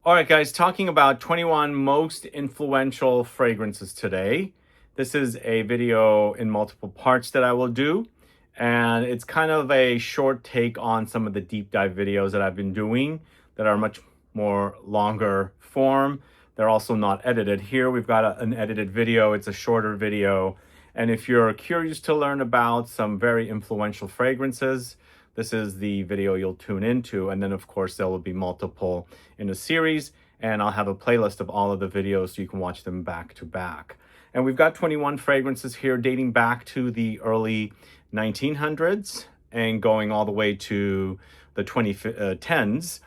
All right, guys, talking about 21 most influential fragrances today. This is a video in multiple parts that I will do, and it's kind of a short take on some of the deep dive videos that I've been doing that are much more longer form. They're also not edited. Here we've got an edited video. It's a shorter video. And if you're curious to learn about some very influential fragrances, this is the video you'll tune into. And then of course there will be multiple in a series, and I'll have a playlist of all of the videos so you can watch them back to back. And we've got 21 fragrances here dating back to the early 1900s and going all the way to the 2010s.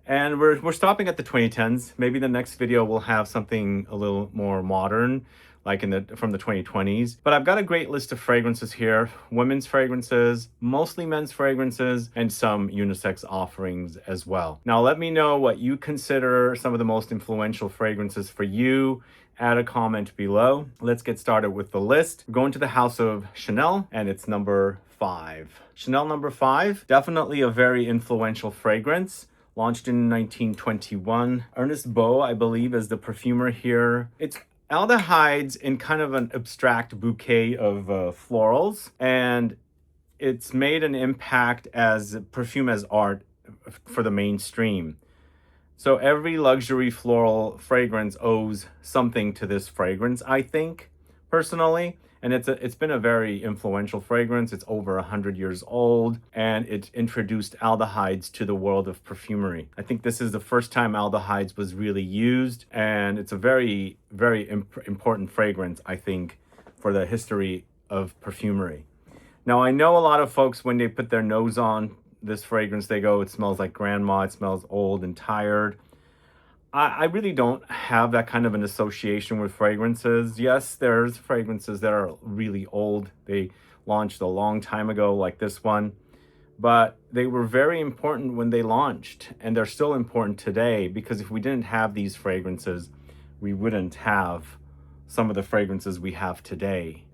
And we're stopping at the 2010s. Maybe the next video will have something a little more modern, like from the 2020s. But I've got a great list of fragrances here. Women's fragrances, mostly men's fragrances, and some unisex offerings as well. Now let me know what you consider some of the most influential fragrances for you. Add a comment below. Let's get started with the list. We're going to the house of Chanel, and it's number 5. Chanel number 5, definitely a very influential fragrance. Launched in 1921. Ernest Beau, I believe, is the perfumer here. It's Aldehydes in kind of an abstract bouquet of florals, and it's made an impact as perfume as art for the mainstream. So every luxury floral fragrance owes something to this fragrance, I think, personally. And it's been a very influential fragrance. It's over 100 years old, and it introduced aldehydes to the world of perfumery. I think this is the first time aldehydes was really used, and it's a very, very important fragrance, I think, for the history of perfumery. Now, I know a lot of folks, when they put their nose on this fragrance, they go, it smells like grandma, it smells old and tired. I really don't have that kind of an association with fragrances. Yes, there's fragrances that are really old. They launched a long time ago, like this one, but they were very important when they launched, and they're still important today, because if we didn't have these fragrances, we wouldn't have some of the fragrances we have today.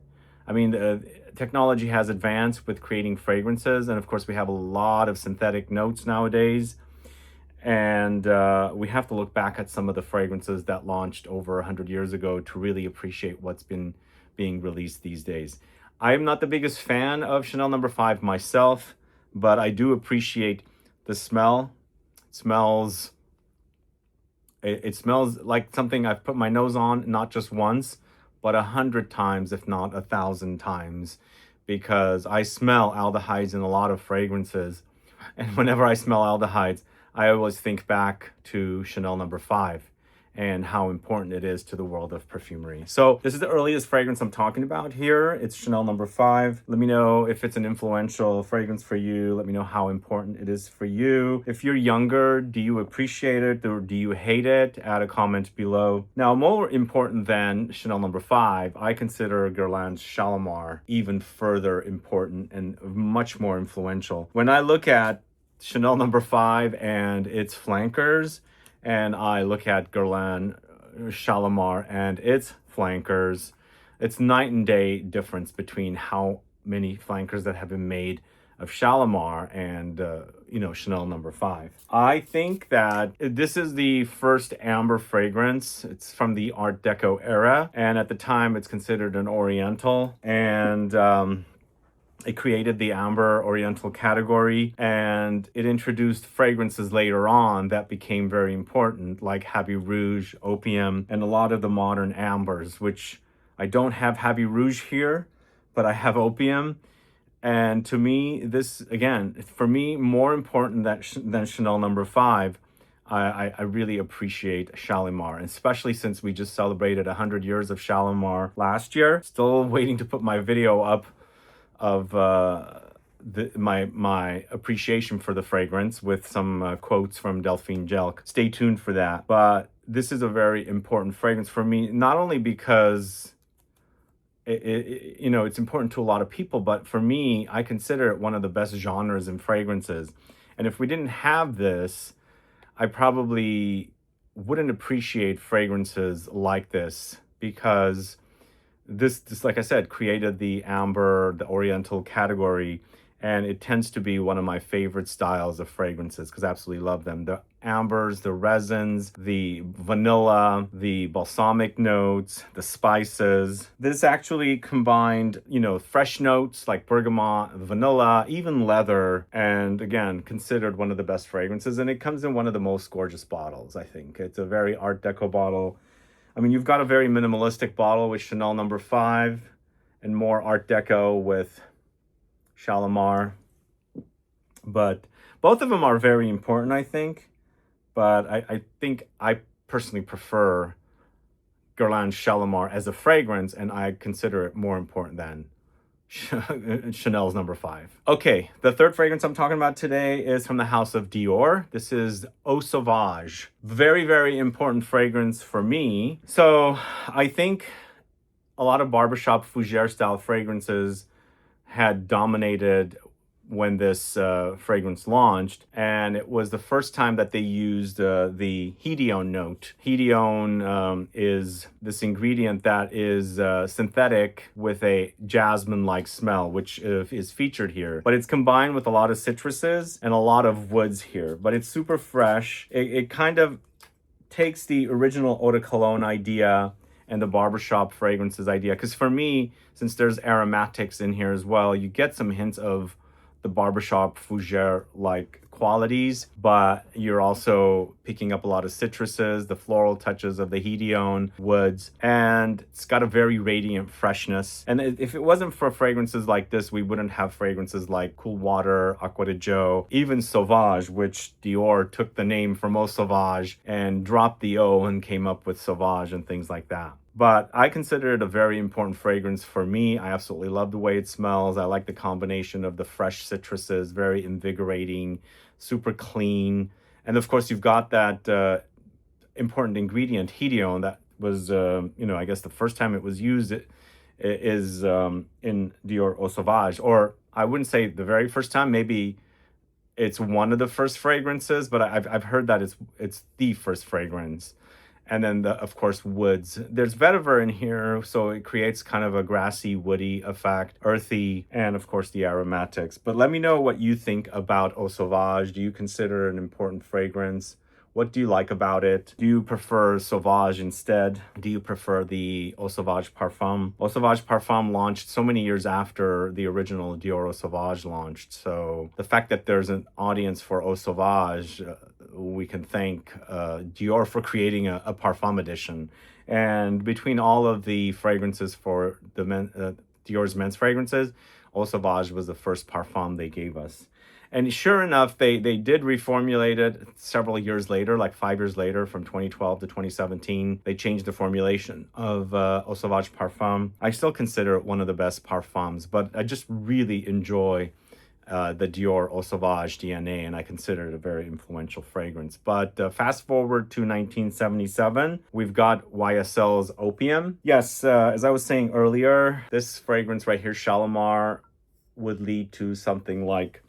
I mean, the technology has advanced with creating fragrances, and of course we have a lot of synthetic notes nowadays. And we have to look back at some of the fragrances that launched over 100 years ago to really appreciate what's been being released these days. I am not the biggest fan of Chanel number 5 myself, but I do appreciate the smell. It smells like something I've put my nose on, not just once, but 100 times, if not 1,000 times, because I smell aldehydes in a lot of fragrances. And whenever I smell aldehydes, I always think back to Chanel number 5 and how important it is to the world of perfumery. So this is the earliest fragrance I'm talking about here. It's Chanel number 5. Let me know if it's an influential fragrance for you. Let me know how important it is for you. If you're younger, do you appreciate it or do you hate it? Add a comment below. Now, more important than Chanel number 5, I consider Guerlain's Shalimar even further important and much more influential. When I look at Chanel number 5 and its flankers, and I look at Guerlain Shalimar and its flankers, it's night and day difference between how many flankers that have been made of Shalimar and Chanel number 5. I think that this is the first amber fragrance. It's from the Art Deco era, and at the time it's considered an Oriental, and it created the amber Oriental category, and it introduced fragrances later on that became very important, like Habit Rouge, Opium, and a lot of the modern ambers, which I don't have Habit Rouge here, but I have Opium. And to me, this, again, for me, more important than Chanel number 5, I really appreciate Shalimar, especially since we just celebrated 100 years of Shalimar last year. Still waiting to put my video up of my appreciation for the fragrance with some quotes from Delphine Jelk. Stay tuned for that. But this is a very important fragrance for me, not only because it's important to a lot of people, but for me, I consider it one of the best genres in fragrances. And if we didn't have this, I probably wouldn't appreciate fragrances like this, because this, like I said, created the amber, the Oriental category, and it tends to be one of my favorite styles of fragrances because I absolutely love them. The ambers, the resins, the vanilla, the balsamic notes, the spices. This actually combined, you know, fresh notes like bergamot, vanilla, even leather, and again, considered one of the best fragrances. And it comes in one of the most gorgeous bottles, I think. It's a very Art Deco bottle. I mean, you've got a very minimalistic bottle with Chanel No. 5 and more Art Deco with Shalimar. But both of them are very important, I think. But I think I personally prefer Guerlain Shalimar as a fragrance, and I consider it more important than Chanel's No. 5. Okay, the third fragrance I'm talking about today is from the house of Dior. This is Eau Sauvage. Very, very important fragrance for me. So I think a lot of barbershop fougere style fragrances had dominated when this fragrance launched, and it was the first time that they used the Hedione note. Hedione is this ingredient that is synthetic with a jasmine-like smell, which is featured here. But it's combined with a lot of citruses and a lot of woods here. But it's super fresh. It kind of takes the original eau de cologne idea and the barbershop fragrances idea. Because for me, since there's aromatics in here as well, you get some hints of the barbershop fougere-like qualities, but you're also picking up a lot of citruses, the floral touches of the Hedione woods, and it's got a very radiant freshness. And if it wasn't for fragrances like this, we wouldn't have fragrances like Cool Water, Acqua di Gio, even Sauvage, which Dior took the name from Eau Sauvage and dropped the O and came up with Sauvage and things like that. But I consider it a very important fragrance for me. I absolutely love the way it smells. I like the combination of the fresh citruses, very invigorating, super clean. And of course, you've got that important ingredient, Hedione, that was, you know, I guess the first time it was used is in Dior Eau Sauvage. Or I wouldn't say the very first time, maybe it's one of the first fragrances, but I've heard that it's the first fragrance. And then, of course, woods. There's vetiver in here, so it creates kind of a grassy, woody effect, earthy, and of course the aromatics. But let me know what you think about Eau Sauvage. Do you consider it an important fragrance? What do you like about it? Do you prefer Sauvage instead? Do you prefer the Eau Sauvage Parfum? Eau Sauvage Parfum launched so many years after the original Dior Eau Sauvage launched. So the fact that there's an audience for Eau Sauvage, we can thank Dior for creating a Parfum edition. And between all of the fragrances for the Dior's men's fragrances, Eau Sauvage was the first Parfum they gave us. And sure enough, they did reformulate it several years later, like 5 years later, from 2012 to 2017. They changed the formulation of Eau Sauvage Parfum. I still consider it one of the best parfums, but I just really enjoy the Dior Eau Sauvage DNA, and I consider it a very influential fragrance. But fast forward to 1977, we've got YSL's Opium. Yes, as I was saying earlier, this fragrance right here, Shalimar, would lead to something like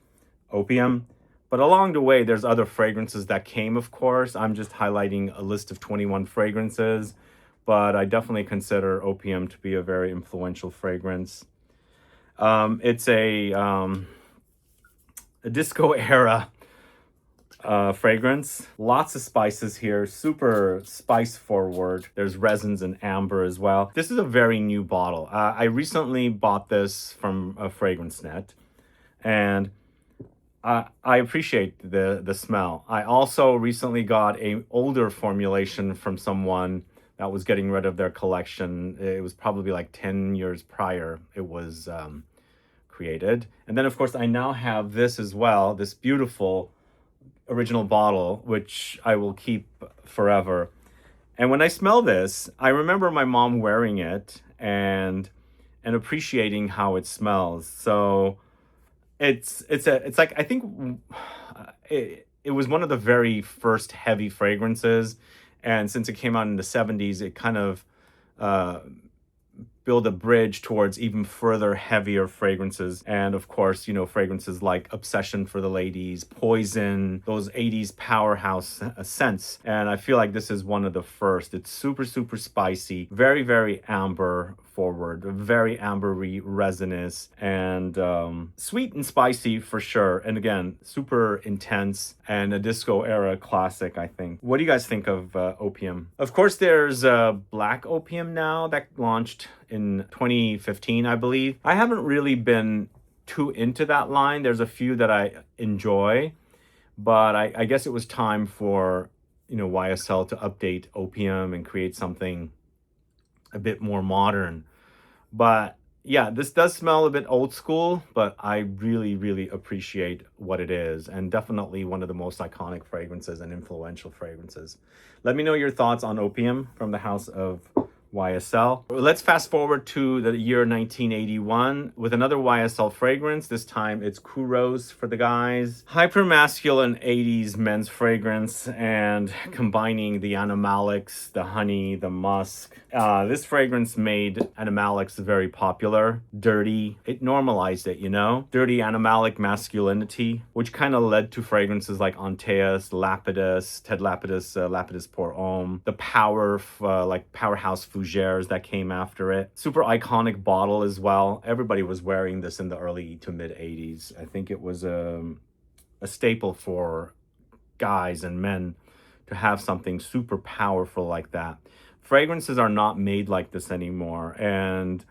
Opium. But along the way, there's other fragrances that came, of course. I'm just highlighting a list of 21 fragrances, but I definitely consider Opium to be a very influential fragrance. It's a disco era fragrance. Lots of spices here, super spice forward. There's resins and amber as well. This is a very new bottle. I recently bought this from a fragrance net, and I appreciate the smell. I also recently got an older formulation from someone that was getting rid of their collection. It was probably like 10 years prior it was created. And then, of course, I now have this as well, this beautiful original bottle, which I will keep forever. And when I smell this, I remember my mom wearing it and appreciating how it smells. So it's like, I think it was one of the very first heavy fragrances, and since it came out in the 70s, it kind of build a bridge towards even further heavier fragrances. And of course, you know, fragrances like Obsession for the ladies, Poison, those 80s powerhouse scents. And I feel like this is one of the first. It's super, super spicy, very, very amber forward, very ambery, resinous, and sweet and spicy for sure. And again, super intense and a disco era classic, I think. What do you guys think of Opium? Of course, there's Black Opium now that launched in 2015, I believe. I haven't really been too into that line. There's a few that I enjoy, but I guess it was time for, you know, YSL to update Opium and create something a bit more modern. But yeah, this does smell a bit old school, but I really, really appreciate what it is, and definitely one of the most iconic fragrances and influential fragrances. Let me know your thoughts on Opium from the house of YSL. Let's fast forward to the year 1981 with another YSL fragrance. This time it's Kouros for the guys. Hyper masculine 80s men's fragrance, and combining the animalics, the honey, the musk. This fragrance made animalics very popular. Dirty, it normalized it, you know? Dirty animalic masculinity, which kind of led to fragrances like Antaeus, Lapidus, Ted Lapidus, Lapidus pour Homme, the like powerhouse fougères that came after it. Super iconic bottle as well. Everybody was wearing this in the early to mid 80s. I think it was a staple for guys and men to have something super powerful like that. Fragrances are not made like this anymore, and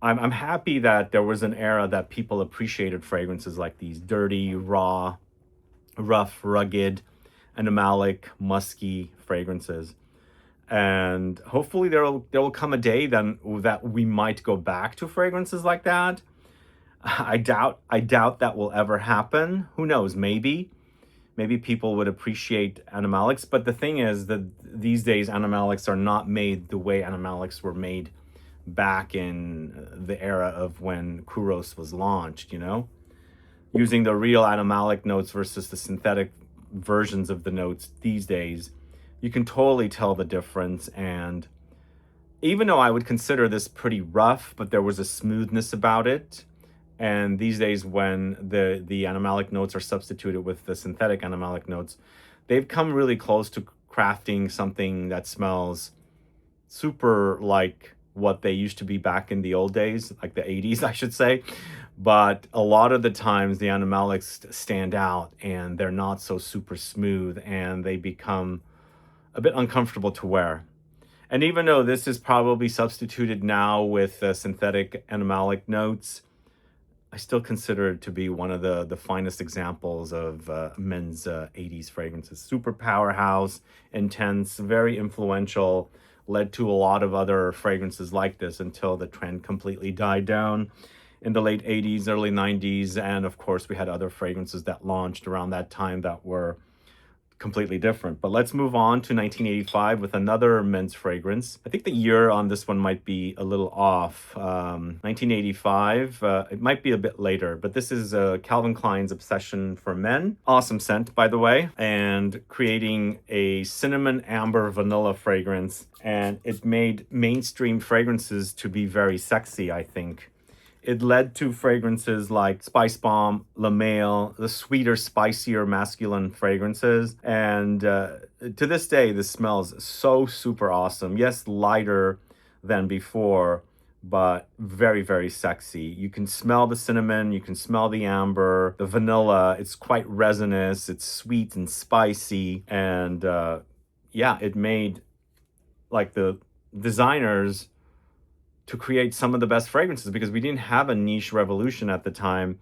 I'm happy that there was an era that people appreciated fragrances like these: dirty, raw, rough, rugged, animalic, musky fragrances. And hopefully there will come a day then that we might go back to fragrances like that. I doubt that will ever happen. Who knows? Maybe people would appreciate animalics, but the thing is that these days animalics are not made the way animalics were made back in the era of when Kouros was launched, you know? Using the real animalic notes versus the synthetic versions of the notes these days, you can totally tell the difference. And even though I would consider this pretty rough, but there was a smoothness about it. And these days, when the animalic notes are substituted with the synthetic animalic notes, they've come really close to crafting something that smells super like what they used to be back in the old days, like the 80s, I should say. But a lot of the times the animalics stand out and they're not so super smooth, and they become a bit uncomfortable to wear. And even though this is probably substituted now with synthetic animalic notes, I still consider it to be one of the finest examples of men's 80s fragrances. Super powerhouse, intense, very influential, led to a lot of other fragrances like this until the trend completely died down in the late 80s, early 90s. And of course, we had other fragrances that launched around that time that were completely different. But let's move on to 1985 with another men's fragrance. I think the year on this one might be a little off. 1985, it might be a bit later, but this is Calvin Klein's Obsession for Men. Awesome scent, by the way, and creating a cinnamon amber vanilla fragrance. And it made mainstream fragrances to be very sexy, I think. It led to fragrances like Spice Bomb, La Male, the sweeter, spicier masculine fragrances. And to this day, this smells so super awesome. Yes, lighter than before, but very, very sexy. You can smell the cinnamon, you can smell the amber, the vanilla. It's quite resinous, it's sweet and spicy. And yeah, it made like the designers to create some of the best fragrances, because we didn't have a niche revolution at the time.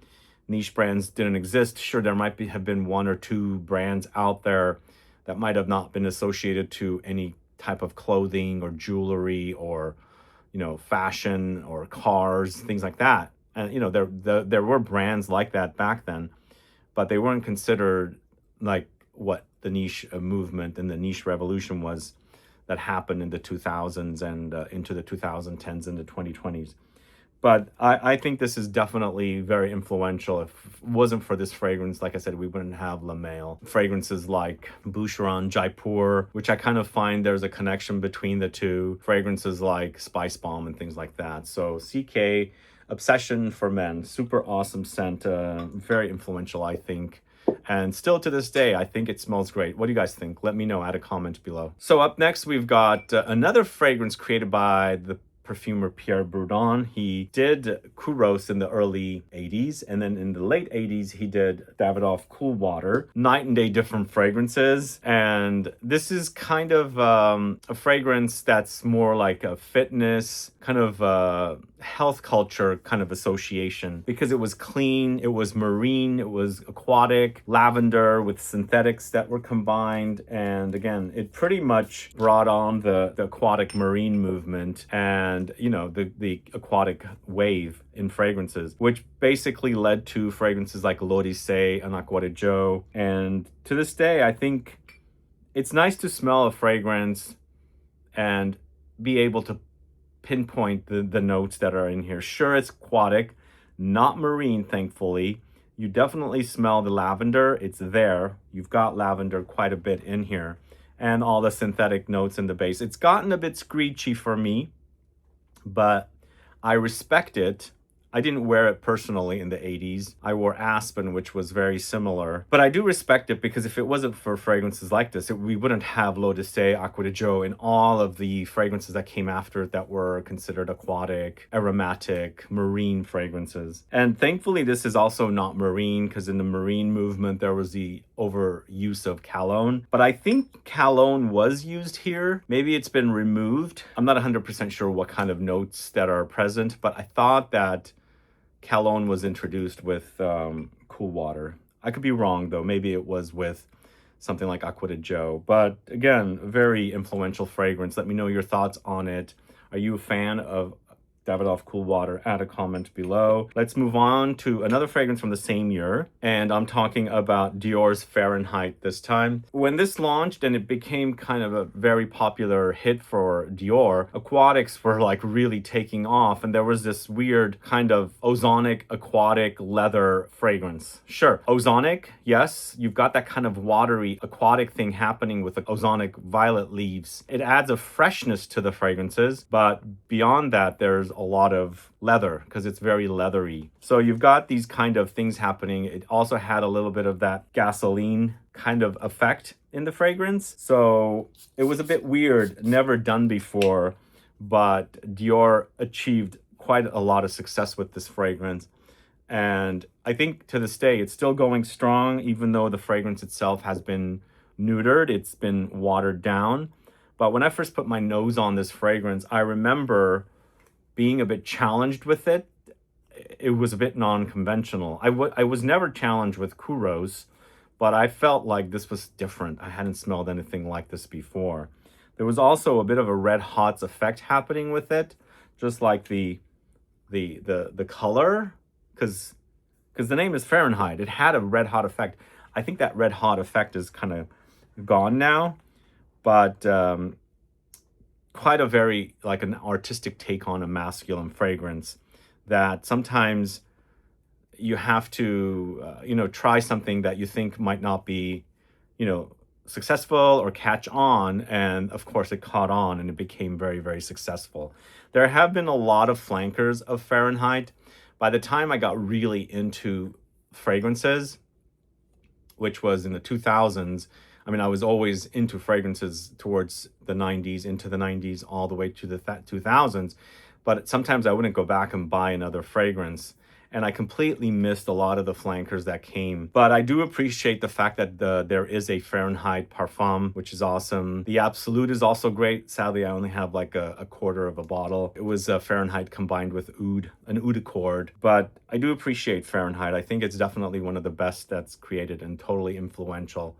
Niche brands didn't exist. Sure, there might have been one or two brands out there that might have not been associated to any type of clothing or jewelry or, you know, fashion or cars, things like that. And, you know, there were brands like that back then, but they weren't considered like what the niche movement and the niche revolution was that happened in the 2000s and into the 2010s and the 2020s. But I think this is definitely very influential. If it wasn't for this fragrance, like I said, we wouldn't have La Male. Fragrances like Boucheron, Jaipur, which I kind of find there's a connection between the two. Fragrances like Spice Bomb and things like that. So CK, Obsession for Men, super awesome scent, very influential, I think. And still to this day, I think it smells great. What do you guys think? Let me know, add a comment below. So up next, we've got another fragrance created by the perfumer Pierre Bourdon. He did Kouros in the early 80s, and then in the late 80s he did Davidoff Cool Water. Night and day different fragrances, and this is kind of a fragrance that's more like a fitness, kind of health culture kind of association, because it was clean, it was marine, it was aquatic, lavender with synthetics that were combined, and again, it pretty much brought on the aquatic marine movement and, you know, the aquatic wave in fragrances, which basically led to fragrances like L'Odyssée and Aquatic. And to this day, I think it's nice to smell a fragrance and be able to pinpoint the notes that are in here. Sure, it's aquatic, not marine, thankfully. You definitely smell the lavender. It's there. You've got lavender quite a bit in here, and all the synthetic notes in the base. It's gotten a bit screechy for me, but I respect it. I didn't wear it personally in the 80s. I wore Aspen, which was very similar. But I do respect it, because if it wasn't for fragrances like this, we wouldn't have L'Odyssée, Aquatic, and all of the fragrances that came after it that were considered aquatic, aromatic, marine fragrances. And thankfully, this is also not marine, because in the marine movement, there was the overuse of cologne. But I think cologne was used here. Maybe it's been removed. I'm not 100% sure what kind of notes that are present, but I thought that cologne was introduced with Cool Water. I could be wrong, though. Maybe it was with something like Aquatic. But again, a very influential fragrance. Let me know your thoughts on it. Are you a fan of Davidoff Cool Water? Add a comment below. Let's move on to another fragrance from the same year, and I'm talking about Dior's Fahrenheit this time. When this launched and it became kind of a very popular hit for Dior, aquatics were like really taking off, and there was this weird kind of ozonic aquatic leather fragrance. Sure, ozonic, yes, you've got that kind of watery aquatic thing happening with the ozonic violet leaves. It adds a freshness to the fragrances, but beyond that, there's a lot of leather, because it's very leathery. So you've got these kind of things happening. It also had a little bit of that gasoline kind of effect in the fragrance. So it was a bit weird, never done before, but Dior achieved quite a lot of success with this fragrance. And I think to this day, it's still going strong, even though the fragrance itself has been neutered, it's been watered down. But when I first put my nose on this fragrance, I remember being a bit challenged with it. It was a bit non-conventional. I was never challenged with Kouros, but I felt like this was different. I hadn't smelled anything like this before. There was also a bit of a red hot effect happening with it, just like the color, because the name is Fahrenheit. It had a red hot effect. I think that red hot effect is kind of gone now, but quite a very like an artistic take on a masculine fragrance, that sometimes you have to try something that you think might not be successful or catch on, and of course it caught on and it became very, very successful. There have been a lot of flankers of Fahrenheit. By the time I got really into fragrances, which was in the 2000s, I mean, I was always into fragrances towards the 90s, into the 90s, all the way to the 2000s. But sometimes I wouldn't go back and buy another fragrance. And I completely missed a lot of the flankers that came. But I do appreciate the fact that there is a Fahrenheit Perfume, which is awesome. The Absolute is also great. Sadly, I only have like a quarter of a bottle. It was Fahrenheit combined with oud, an oud accord. But I do appreciate Fahrenheit. I think it's definitely one of the best that's created and totally influential.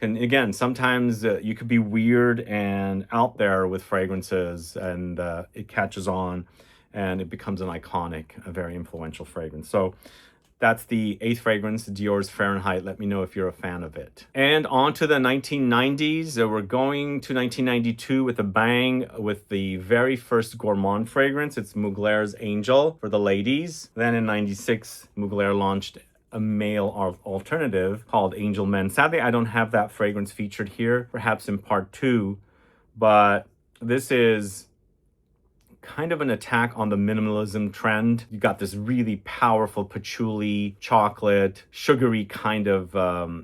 And again, sometimes you could be weird and out there with fragrances, and it catches on and it becomes an iconic, a very influential fragrance. So That's the 8th fragrance, Dior's Fahrenheit. Let me know if you're a fan of it. And on to the 1990s. We're going to 1992 with a bang with the very first Gourmand fragrance. It's Mugler's Angel for the ladies. Then in 96, Mugler launched a male alternative called Angel Men. Sadly, I don't have that fragrance featured here, perhaps in part 2, but this is kind of an attack on the minimalism trend. You got this really powerful patchouli, chocolate, sugary kind of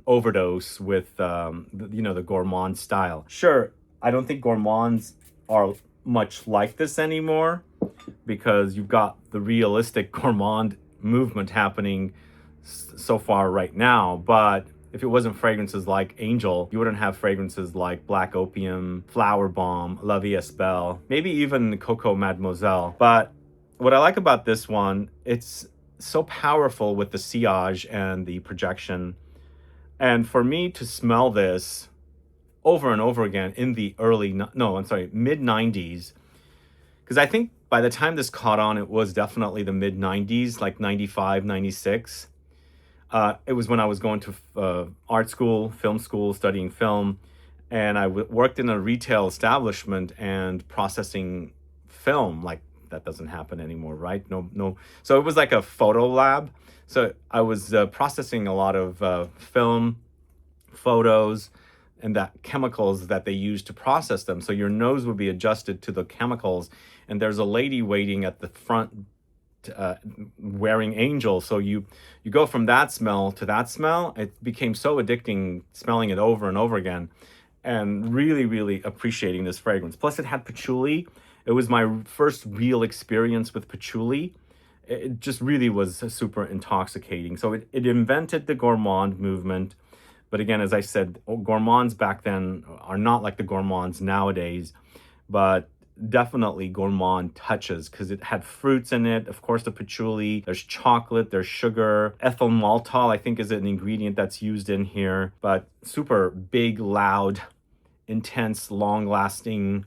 overdose with, the Gourmand style. Sure, I don't think Gourmands are much like this anymore because you've got the realistic Gourmand movement happening so far right now, but if it wasn't fragrances like Angel, you wouldn't have fragrances like Black Opium, Flower Bomb, La Vie est Belle, maybe even Coco Mademoiselle. But what I like about this one, it's so powerful with the sillage and the projection. And for me to smell this over and over again in the mid 90s, because I think by the time this caught on, it was definitely the mid 90s, like 95, 96. It was when I was going to art school, film school, studying film, and I worked in a retail establishment and processing film. Like, that doesn't happen anymore, right? No. So it was like a photo lab. So I was processing a lot of film, photos, and that chemicals that they use to process them. So your nose would be adjusted to the chemicals, and there's a lady waiting at the front wearing Angel. So you go from that smell to that smell. It became so addicting smelling it over and over again, and really, really appreciating this fragrance. Plus it had patchouli. It was my first real experience with patchouli. It just really was super intoxicating. So it invented the Gourmand movement. But again, as I said, Gourmands back then are not like the Gourmands nowadays, but definitely Gourmand touches because it had fruits in it. Of course, the patchouli, there's chocolate, there's sugar. Ethyl maltol, I think, is an ingredient that's used in here, but super big, loud, intense, long-lasting,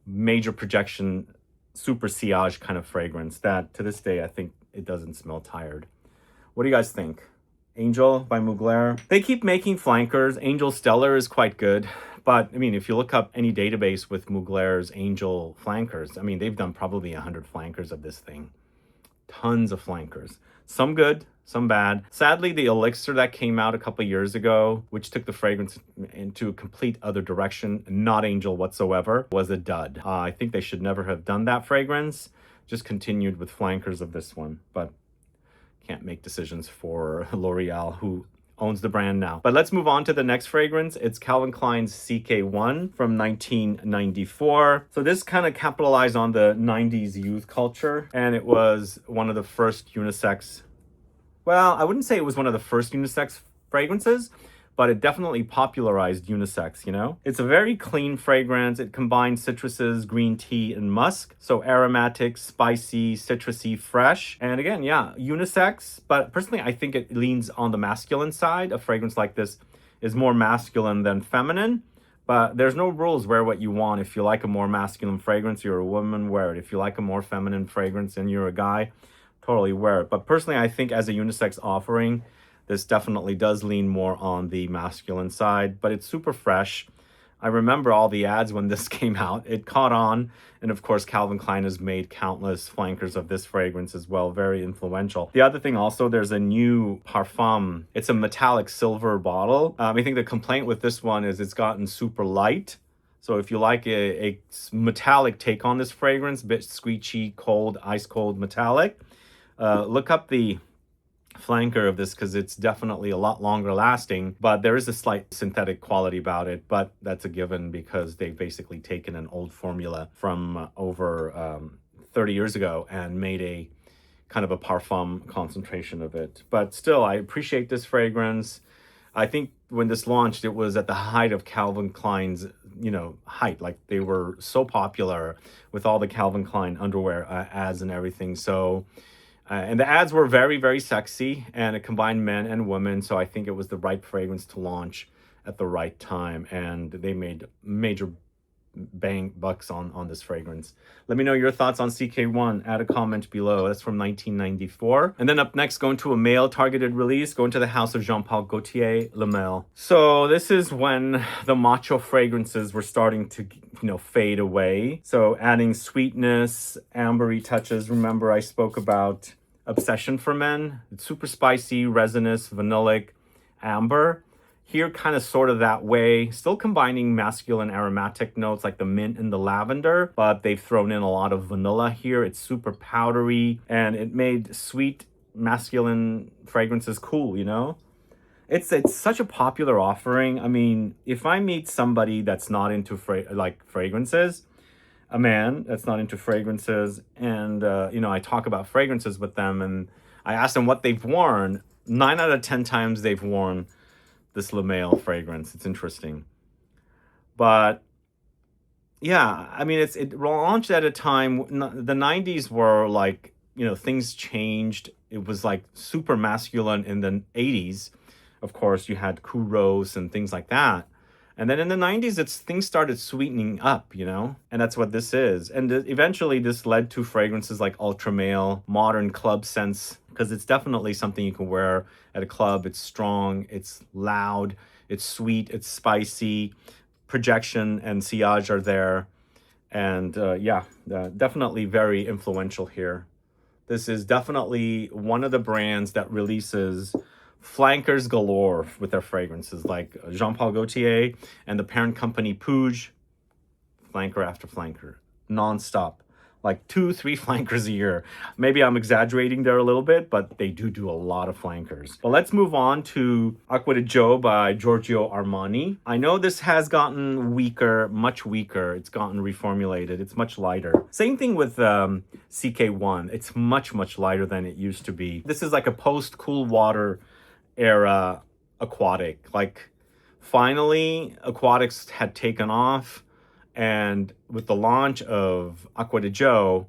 major projection, super sillage kind of fragrance that to this day, I think it doesn't smell tired. What do you guys think? Angel by Mugler. They keep making flankers. Angel Stellar is quite good. But, I mean, if you look up any database with Mugler's Angel flankers, I mean, they've done probably 100 flankers of this thing. Tons of flankers. Some good, some bad. Sadly, the Elixir that came out a couple years ago, which took the fragrance into a complete other direction, not Angel whatsoever, was a dud. I think they should never have done that fragrance. Just continued with flankers of this one. But can't make decisions for L'Oreal, who owns the brand now. But let's move on to the next fragrance. It's Calvin Klein's CK1 from 1994. So this kind of capitalized on the 90s youth culture, and it was one of the first unisex, well, I wouldn't say it was one of the first unisex fragrances, but it definitely popularized unisex, you know? It's a very clean fragrance. It combines citruses, green tea, and musk. So aromatic, spicy, citrusy, fresh. And again, yeah, unisex, but personally, I think it leans on the masculine side. A fragrance like this is more masculine than feminine, but there's no rules. Wear what you want. If you like a more masculine fragrance, you're a woman, wear it. If you like a more feminine fragrance and you're a guy, totally wear it. But personally, I think as a unisex offering, this definitely does lean more on the masculine side, but it's super fresh. I remember all the ads when this came out. It caught on, and of course, Calvin Klein has made countless flankers of this fragrance as well, very influential. The other thing also, there's a new Perfume. It's a metallic silver bottle. I think the complaint with this one is it's gotten super light. So if you like a metallic take on this fragrance, a bit squeechy, cold, ice cold metallic, look up the flanker of this because it's definitely a lot longer lasting, but there is a slight synthetic quality about it, but that's a given because they've basically taken an old formula from over 30 years ago and made a kind of a parfum concentration of it. But still, I appreciate this fragrance. I think when this launched, it was at the height of Calvin Klein's, height. Like, they were so popular with all the Calvin Klein underwear ads and everything. So and the ads were very, very sexy, and it combined men and women. So I think it was the right fragrance to launch at the right time. And they made major bang bucks on this fragrance. Let me know your thoughts on CK1. Add a comment below. That's from 1994. And then up next, going to a male targeted release, going to the house of Jean-Paul Gaultier, Le Male. So this is when the macho fragrances were starting to, fade away. So adding sweetness, ambery touches. Remember I spoke about Obsession for Men. It's super spicy, resinous, vanillic, amber. Here, kind of sort of that way, still combining masculine aromatic notes like the mint and the lavender, but they've thrown in a lot of vanilla here. It's super powdery, and it made sweet masculine fragrances cool, It's such a popular offering. I mean, if I meet somebody that's not into fragrances, a man that's not into fragrances, and I talk about fragrances with them, and I ask them what they've worn, 9 out of 10 times they've worn this Le Male fragrance. It's interesting. But yeah, I mean, it launched at a time, the 90s were like, things changed. It was like super masculine in the 80s. Of course, you had Kouros and things like that. And then in the 90s, things started sweetening up, and that's what this is. And eventually this led to fragrances like Ultra Male, modern club scents, because it's definitely something you can wear at a club. It's strong, it's loud, it's sweet, it's spicy. Projection and sillage are there. And definitely very influential here. This is definitely one of the brands that releases flankers galore with their fragrances, like Jean-Paul Gaultier and the parent company Puig, flanker after flanker, non-stop, like 2-3 flankers a year. Maybe I'm exaggerating there a little bit, but they do a lot of flankers. But let's move on to Acqua by Giorgio Armani. I know this has gotten weaker, much weaker. It's gotten reformulated. It's much lighter. Same thing with CK1. It's much lighter than it used to be. This is like a post-cool water era Aquatic. Like, finally Aquatics had taken off, and with the launch of Acqua di Gio,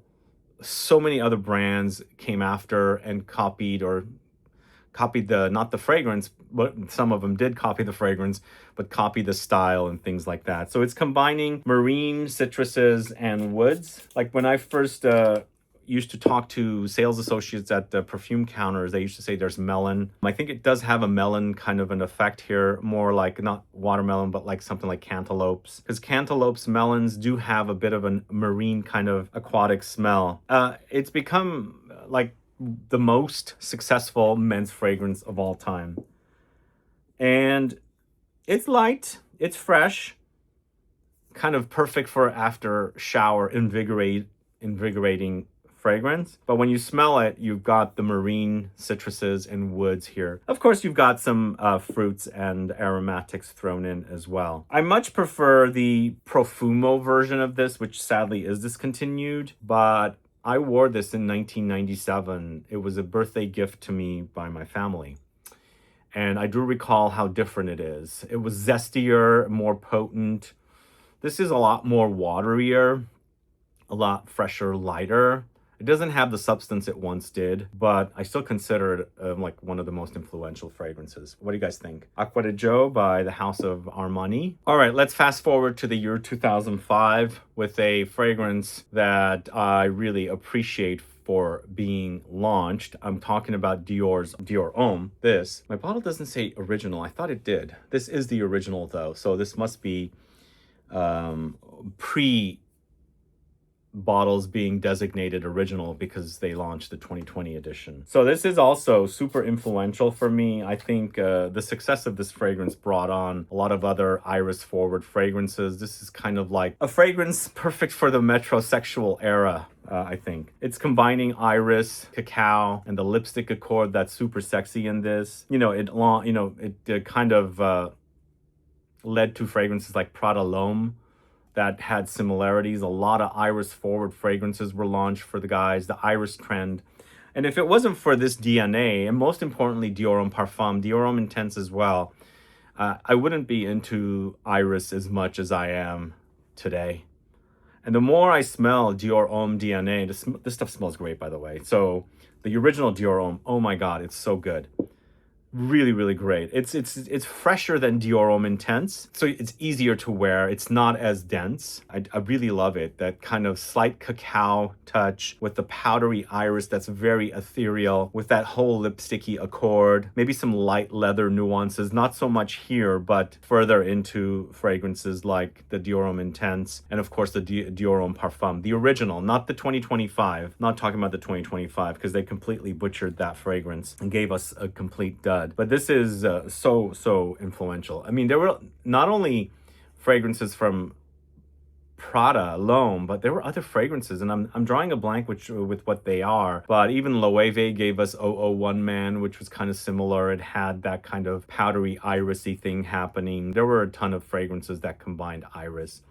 so many other brands came after and copied not the fragrance, but some of them did copy the fragrance, but copy the style and things like that. So it's combining marine, citruses, and woods. Like when I first used to talk to sales associates at the perfume counters, they used to say there's melon. I think it does have a melon kind of an effect here, more like not watermelon, but like something like cantaloupes. Because cantaloupes, melons do have a bit of a marine kind of aquatic smell. It's become like the most successful men's fragrance of all time. And it's light, it's fresh, kind of perfect for after shower, invigorating fragrance. But when you smell it, you've got the marine, citruses, and woods here. Of course, you've got some fruits and aromatics thrown in as well. I much prefer the Profumo version of this, which sadly is discontinued, but I wore this in 1997. It was a birthday gift to me by my family. And I do recall how different it is. It was zestier, more potent. This is a lot more waterier, a lot fresher, lighter. It doesn't have the substance it once did, but I still consider it like one of the most influential fragrances. What do you guys think? Acqua di Gio by the house of Armani. All right, let's fast forward to the year 2005 with a fragrance that I really appreciate for being launched. I'm talking about Dior's Dior Homme. This, my bottle doesn't say original. I thought it did. This is the original though, so this must be pre bottles being designated original because they launched the 2020 edition. So this is also super influential for me. I think the success of this fragrance brought on a lot of other iris forward fragrances. This is kind of like a fragrance perfect for the metrosexual era. I think it's combining iris, cacao, and the lipstick accord that's super sexy in this. It kind of led to fragrances like Prada L'Homme that had similarities. A lot of iris forward fragrances were launched for the guys, the iris trend. And if it wasn't for this DNA, and most importantly, Dior Homme Parfum, Dior Homme Intense as well, I wouldn't be into iris as much as I am today. And the more I smell Dior Homme DNA, this stuff smells great, by the way. So the original Dior Homme, oh my God, it's so good. really, really great. It's fresher than Dior Homme Intense, so it's easier to wear. It's not as dense. I really love it. That kind of slight cacao touch with the powdery iris that's very ethereal, with that whole lipsticky accord. Maybe some light leather nuances, not so much here, but further into fragrances like the Dior Homme Intense, and of course the Dior Homme Parfum, the original, not the 2025. Not talking about the 2025 because they completely butchered that fragrance and gave us a complete dud. But this is so influential. I mean, there were not only fragrances from Prada alone, but there were other fragrances, and I'm drawing a blank with what they are. But even Loewe gave us 001 Man, which was kind of similar. It had that kind of powdery irisy thing happening. There were a ton of fragrances that combined iris,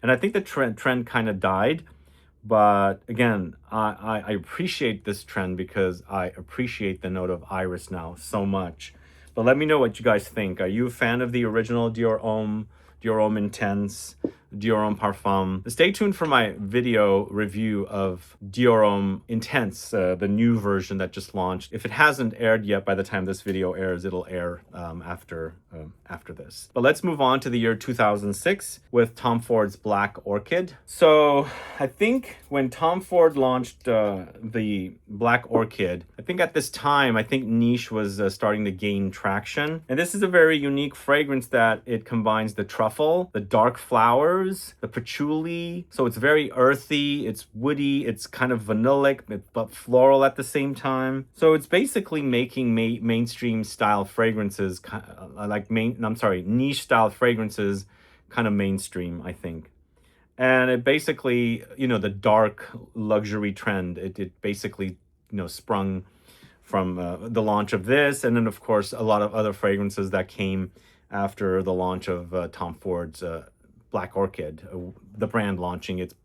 and I think the trend kind of died. But again, I appreciate this trend because I appreciate the note of iris now so much. But let me know what you guys think. Are you a fan of the original Dior Homme, Dior Homme Intense, Dior Homme Parfum? Stay tuned for my video review of Dior Homme Intense, the new version that just launched. If it hasn't aired yet, by the time this video airs, it'll air after this. But let's move on to the year 2006 with Tom Ford's Black Orchid. So I think when Tom Ford launched the Black Orchid, I think at this time, I think niche was starting to gain traction. And this is a very unique fragrance that it combines the truffle, the dark flowers, the patchouli. So it's very earthy, it's woody, it's kind of vanillic, but floral at the same time. So it's basically making mainstream style fragrances, niche style fragrances kind of mainstream, I think. And it basically, the dark luxury trend, it basically, sprung from the launch of this. And then, of course, a lot of other fragrances that came after the launch of Tom Ford's Black Orchid, the brand launching its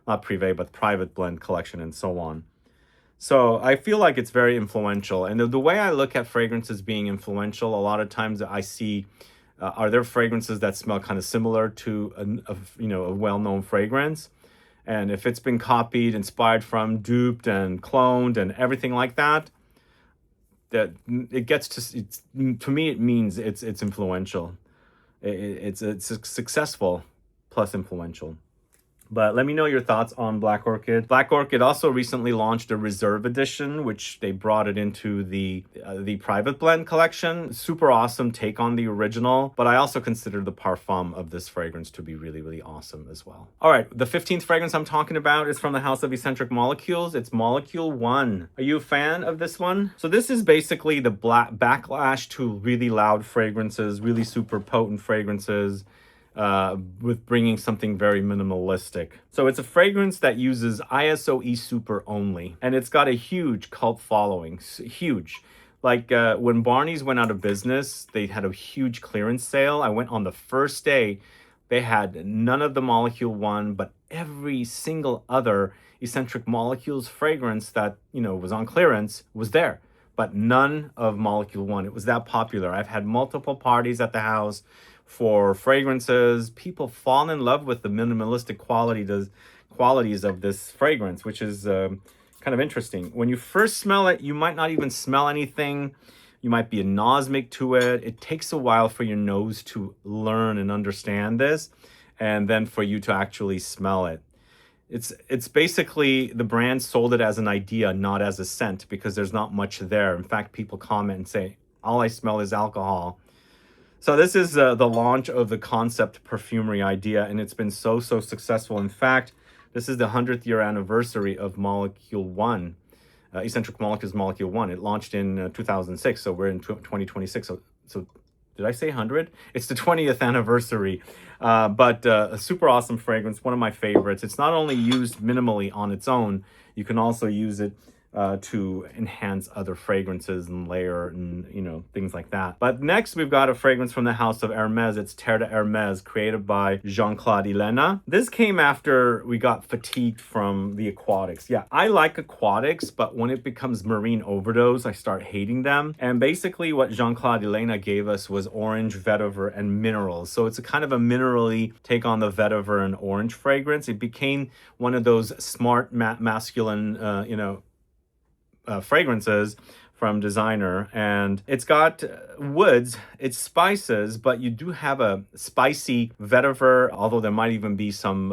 but private blend collection and so on. So I feel like it's very influential. And the way I look at fragrances being influential, a lot of times I see, are there fragrances that smell kind of similar to a well-known fragrance? And if it's been copied, inspired from, duped and cloned and everything like that, that it gets to me, it means it's influential. It's successful plus influential. But let me know your thoughts on Black Orchid. Black Orchid also recently launched a reserve edition, which they brought it into the private blend collection. Super awesome take on the original, but I also consider the parfum of this fragrance to be really, really awesome as well. All right, the 15th fragrance I'm talking about is from the house of Escentric Molecules. It's Molecule 1. Are you a fan of this one? So this is basically the backlash to really loud fragrances, really super potent fragrances, with bringing something very minimalistic. So it's a fragrance that uses ISO Super only, and it's got a huge cult following, huge. Like when Barney's went out of business, they had a huge clearance sale. I went on the first day. They had none of the Molecule 1, but every single other Escentric Molecules fragrance that, was on clearance was there, but none of Molecule 1. It was that popular. I've had multiple parties at the house for fragrances. People fall in love with the minimalistic qualities of this fragrance, which is kind of interesting. When you first smell it, you might not even smell anything. You might be anosmic to it. It takes a while for your nose to learn and understand this, and then for you to actually smell it. It's basically, the brand sold it as an idea, not as a scent, because there's not much there. In fact, people comment and say, all I smell is alcohol. So this is the launch of the concept perfumery idea, and it's been so successful. In fact, this is the 100th year anniversary of Molecule 1, Escentric Molecules Molecule 1. It launched in 2006, so we're in 2026. So did I say 100? It's the 20th anniversary, but a super awesome fragrance, one of my favorites. It's not only used minimally on its own, you can also use it to enhance other fragrances and layer and, things like that. But next, we've got a fragrance from the house of Hermès. It's Terre de Hermès, created by Jean-Claude Ellena. This came after we got fatigued from the Aquatics. Yeah, I like Aquatics, but when it becomes marine overdose, I start hating them. And basically what Jean-Claude Ellena gave us was orange, vetiver, and minerals. So it's a kind of a minerally take on the vetiver and orange fragrance. It became one of those smart masculine, fragrances from designer, and it's got woods, it's spices, but you do have a spicy vetiver, although there might even be some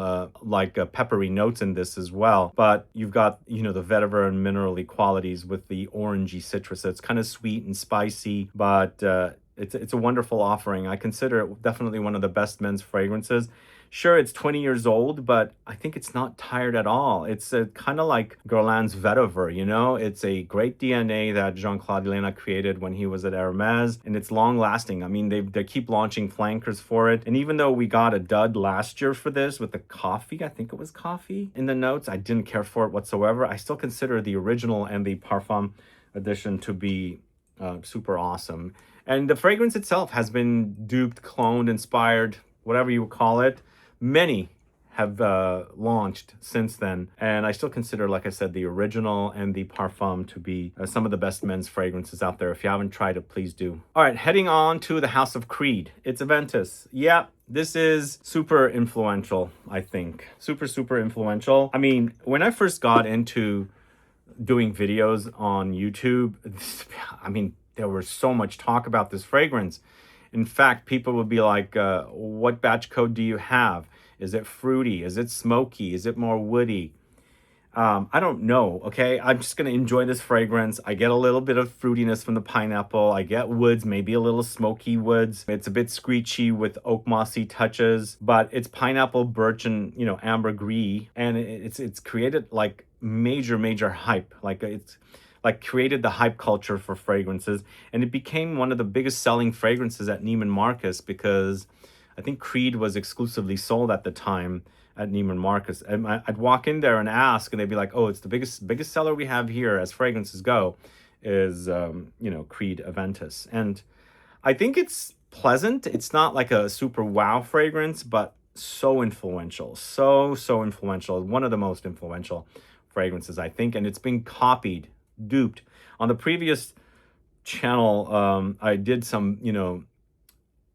peppery notes in this as well. But you've got, you know, the vetiver and minerally qualities with the orangey citrus. So it's kind of sweet and spicy, but it's a wonderful offering. I consider it definitely one of the best men's fragrances. Sure, it's 20 years old, but I think it's not tired at all. It's kind of like Guerlain's vetiver, you know? It's a great DNA that Jean-Claude Guerlain created when he was at Hermès, and it's long-lasting. I mean, they keep launching flankers for it. And even though we got a dud last year for this with the coffee, I think it was coffee in the notes, I didn't care for it whatsoever. I still consider the original and the Perfume edition to be super awesome. And the fragrance itself has been duped, cloned, inspired, whatever you call it. Many have launched since then, and I still consider, like I said, the original and the Parfum to be some of the best men's fragrances out there. If you haven't tried it, please do. All right, heading on to the House of Creed. It's Aventus. Yeah, this is super influential, I think. Super influential. I mean, when I first got into doing videos on YouTube, I mean, there was so much talk about this fragrance. In fact, people would be like, what batch code do you have? Is it fruity? Is it smoky? Is it more woody? I don't know, okay? I'm just going to enjoy this fragrance. I get a little bit of fruitiness from the pineapple. I get woods, maybe a little smoky woods. It's a bit screechy with oak mossy touches, but it's pineapple, birch, and, you know, ambergris. And it's created like major hype. It's created the hype culture for fragrances, and it became one of the biggest selling fragrances at Neiman Marcus because I think Creed was exclusively sold at the time at Neiman Marcus. And I'd walk in there and ask, and they'd be like, "Oh, it's the biggest seller we have here as fragrances go, is Creed Aventus." And I think it's pleasant. It's not like a super wow fragrance, but so influential, so influential. One of the most influential fragrances, I think, and it's been copied, duped. On the previous channel, I did some,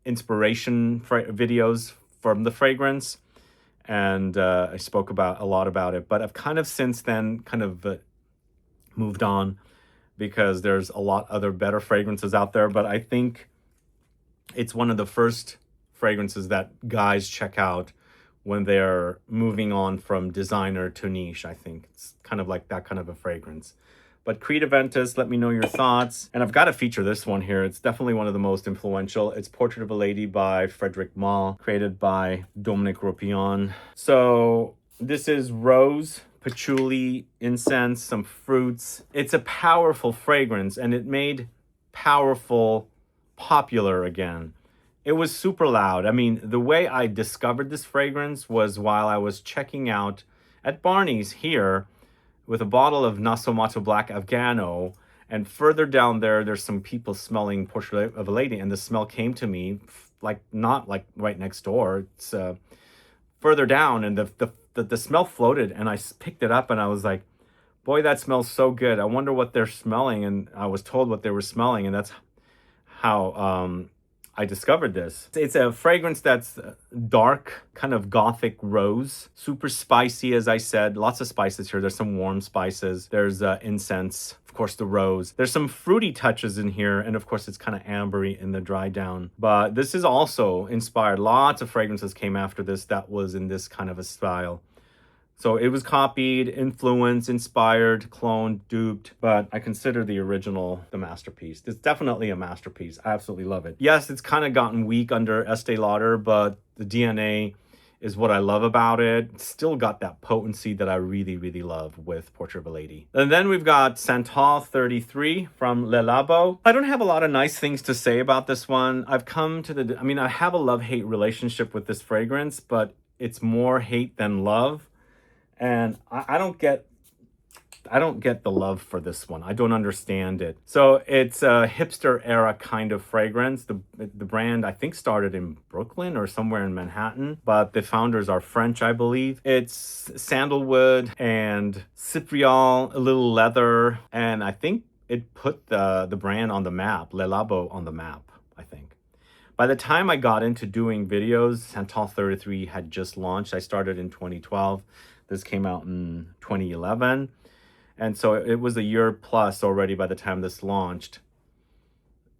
inspiration videos from the fragrance, and I spoke a lot about it, but I've kind of since then moved on because there's a lot other better fragrances out there. But I think it's one of the first fragrances that guys check out when they're moving on from designer to niche. I think it's kind of like that kind of a fragrance. But Creed Aventus, let me know your thoughts. And I've got to feature this one here. It's definitely one of the most influential. It's Portrait of a Lady by Frederic Malle, created by Dominique Ropion. So this is rose, patchouli, incense, some fruits. It's a powerful fragrance, and it made powerful popular again. It was super loud. I mean, the way I discovered this fragrance was while I was checking out at Barney's here with a bottle of Nasomato Black Afghano, and further down there's some people smelling Portrait of a Lady, and the smell came to me, not like right next door. It's further down, and the smell floated, and I picked it up, and I was like, boy, that smells so good. I wonder what they're smelling, and I was told what they were smelling, and that's how I discovered this. It's a fragrance that's dark, kind of gothic rose, super spicy, as I said. Lots of spices here. There's some warm spices. There's incense, of course, the rose. There's some fruity touches in here, and of course, it's kind of ambery in the dry down. But this is also inspired. Lots of fragrances came after this that was in this kind of a style. So it was copied, influenced, inspired, cloned, duped, but I consider the original the masterpiece. It's definitely a masterpiece. I absolutely love it. Yes, it's kind of gotten weak under Estee Lauder, but the DNA is what I love about it. It's still got that potency that I really love with Portrait of a Lady. And then we've got Santal 33 from Le Labo. I don't have a lot of nice things to say about this one. I have a love-hate relationship with this fragrance, but it's more hate than love. And I don't get the love for this one. I don't understand it. So it's a hipster era kind of fragrance. The brand, I think, started in Brooklyn or somewhere in Manhattan, but the founders are French, I believe. It's sandalwood and cypriol, a little leather, and I think it put the brand on the map, Le Labo on the map, I think. By the time I got into doing videos, Santal 33 had just launched. I started in 2012. This came out in 2011. And so it was a year plus already by the time this launched.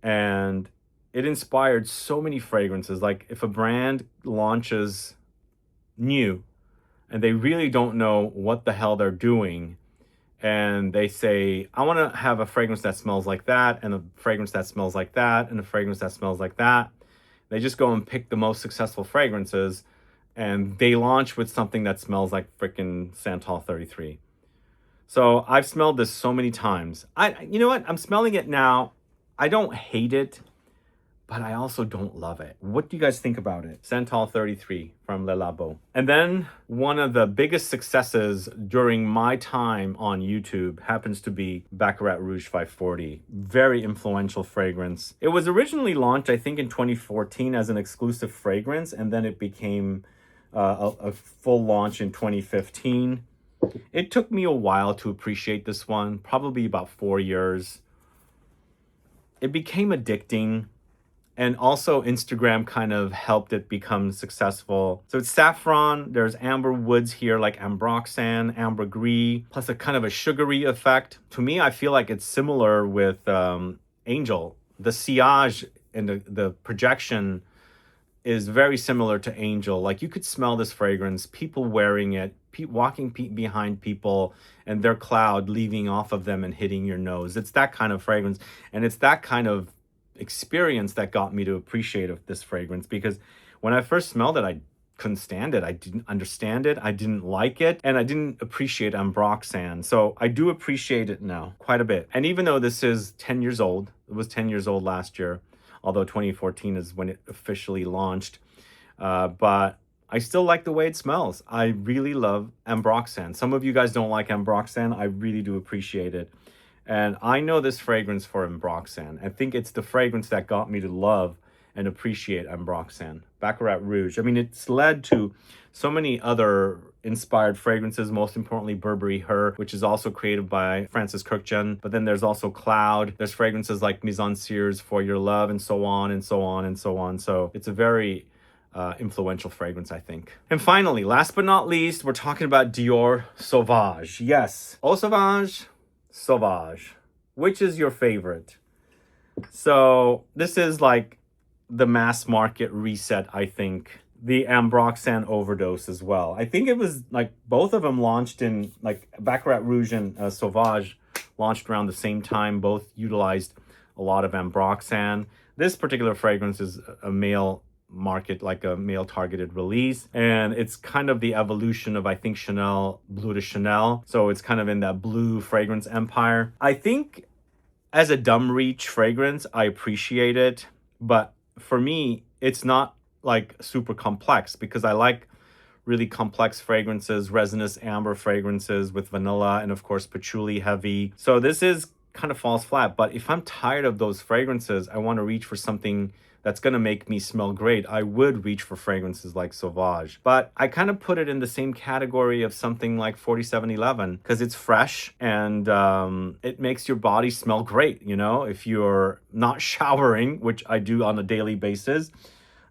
And it inspired so many fragrances. Like if a brand launches new and they really don't know what the hell they're doing, and they say, I want to have a fragrance that smells like that, and a fragrance that smells like that, and a fragrance that smells like that. They just go and pick the most successful fragrances, and they launch with something that smells like freaking Santal 33. So I've smelled this so many times. You know what? I'm smelling it now. I don't hate it, but I also don't love it. What do you guys think about it? Santal 33 from Le Labo. And then one of the biggest successes during my time on YouTube happens to be Baccarat Rouge 540. Very influential fragrance. It was originally launched, I think, in 2014 as an exclusive fragrance, and then it became a full launch in 2015. It took me a while to appreciate this one, probably about 4 years. It became addicting. And also Instagram kind of helped it become successful. So it's saffron, there's amber woods here like ambroxan, ambergris, plus a kind of a sugary effect. To me, I feel like it's similar with Angel. The sillage and the projection is very similar to Angel. Like you could smell this fragrance, people wearing it, walking behind people, and their cloud leaving off of them and hitting your nose. It's that kind of fragrance. And it's that kind of experience that got me to appreciate this fragrance, because when I first smelled it, I couldn't stand it. I didn't understand it. I didn't like it. And I didn't appreciate ambroxan. So I do appreciate it now quite a bit. And even though this is 10 years old, it was 10 years old last year, although 2014 is when it officially launched. But I still like the way it smells. I really love ambroxan. Some of you guys don't like ambroxan. I really do appreciate it. And I know this fragrance for ambroxan. I think it's the fragrance that got me to love and appreciate ambroxan. Baccarat Rouge. I mean, it's led to so many other inspired fragrances, most importantly Burberry Her, which is also created by Francis Kurkdjian. But then there's also Cloud. There's fragrances like Mise en Cires, For Your Love, and so on and so on and so on. So it's a very influential fragrance, I think. And finally, last but not least, we're talking about Dior Sauvage. Yes. Eau Sauvage, Sauvage. Which is your favorite? So this is like the mass market reset, I think. The ambroxan overdose as well. I think it was like both of them launched in, like Baccarat Rouge and Sauvage launched around the same time. Both utilized a lot of ambroxan. This particular fragrance is a male market, like a male targeted release, and it's kind of the evolution of, I think, Chanel Bleu de Chanel. So it's kind of in that blue fragrance empire. I think as a dumb reach fragrance, I appreciate it, but for me it's not like super complex, because I like really complex fragrances, resinous amber fragrances with vanilla and of course patchouli heavy. So this is kind of falls flat. But if I'm tired of those fragrances, I want to reach for something that's going to make me smell great, I would reach for fragrances like Sauvage. But I kind of put it in the same category of something like 4711, because it's fresh and it makes your body smell great. You know, if you're not showering, which I do on a daily basis,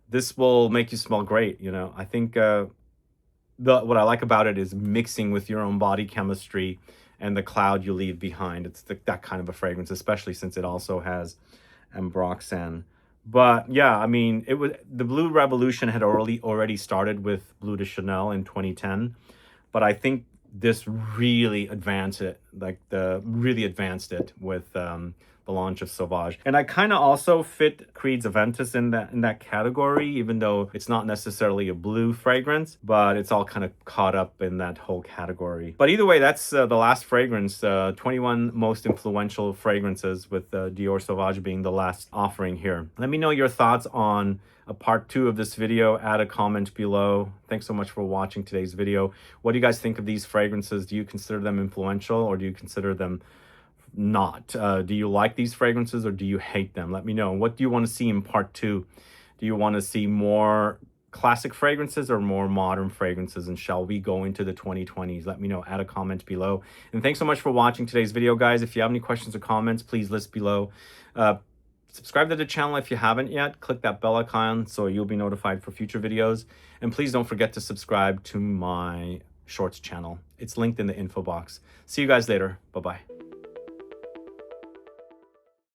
this will make you smell great. You know, I think what I like about it is mixing with your own body chemistry and the cloud you leave behind. It's that kind of a fragrance, especially since it also has ambroxan. But yeah, I mean, the Blue Revolution had already started with Bleu de Chanel in 2010, but I think this really advanced it, really advanced it with the launch of Sauvage. And I kind of also fit Creed's Aventus in that category, even though it's not necessarily a blue fragrance, but it's all kind of caught up in that whole category. But either way, that's the last fragrance, 21 most influential fragrances, with Dior Sauvage being the last offering here. Let me know your thoughts on a part 2 of this video. Add a comment below. Thanks so much for watching today's video. What do you guys think of these fragrances? Do you consider them influential, or do you consider them not? Do you like these fragrances, or do you hate them? Let me know. What do you want to see in part 2? Do you want to see more classic fragrances or more modern fragrances? And shall we go into the 2020s? Let me know. Add a comment below. And thanks so much for watching today's video, guys. If you have any questions or comments, please list below. Subscribe to the channel if you haven't yet. Click that bell icon so you'll be notified for future videos. And please don't forget to subscribe to my Shorts channel. It's linked in the info box. See you guys later. Bye-bye.